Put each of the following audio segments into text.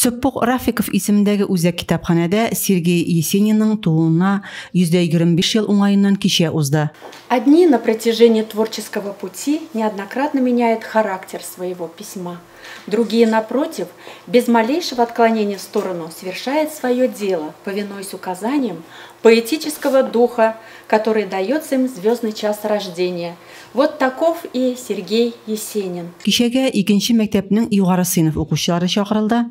Сөппук Рафиков исемендәге үзәк китапханәдә Сергей Есенинның тууына 125 ел уңаеннан кичә узды. Одни на протяжении творческого пути неоднократно меняют характер своего письма. Другие, напротив, без малейшего отклонения в сторону совершают свое дело, повинуясь указаниям поэтического духа, который дается им звездный час рождения. Вот таков и Сергей Есенин. Кичәгә 2нче мәктәпнең югары сыйныф укучылары чакырылды.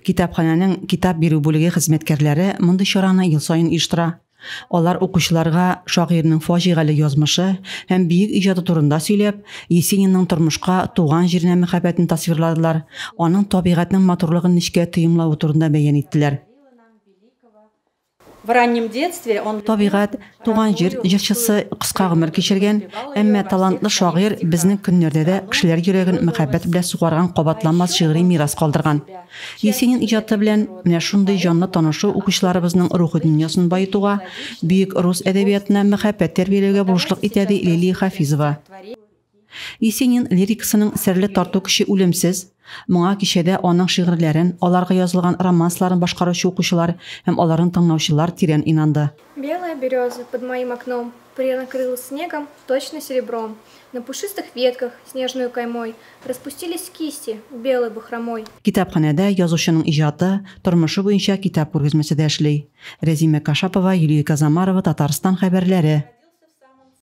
Китапханәнең китап бирү бүлеге хезмәткәрләре мондый чараны ел саен оештыра. Алар укучыларга шагыйрьнең фаҗигале язмышы һәм бөек иҗаты турында сөйләп, Есенинның тормышка, туган җиренә мәхәббәтен тасвирладылар, аның табигатьнең матурлыгын ничек тоемлавы турында бәян иттеләр. В раннем детстве он... Табигать, туган җир җырчысы кыска гомер кичергән, әмма талантлы шагыйрь безнең көннәрдә дә кешеләр йөрәген мәхәббәт белән сугарган кабатланмас шигъри мирас калдырган. Есенин иҗаты белән менә шундый җанлы танышу укучыларыбызның рухи дөньясын баетуга, бөек рус әдәбиятына мәхәббәт тәрбияләүгә бурычлык итә ди Лилия Хафизова. Есенин лирикасының серле тарту көче үлемсез. Моңа кичәдә аның шигырьләрен, аларга язылган романсларын башкаручы укучылар һәм аларның тыңлаучылар тирән инанды. Белая береза под моим окном накрылась снегом, точно серебром. На пушистых ветках снежной каймой распустились кисти белой бахромой. Китапханәдә язучының иҗаты, тормышы буенча китап күргәзмәсе дә эшли. Рәзимә Кашапова, Юлия Казамарова, Татарстан хәбәрләре.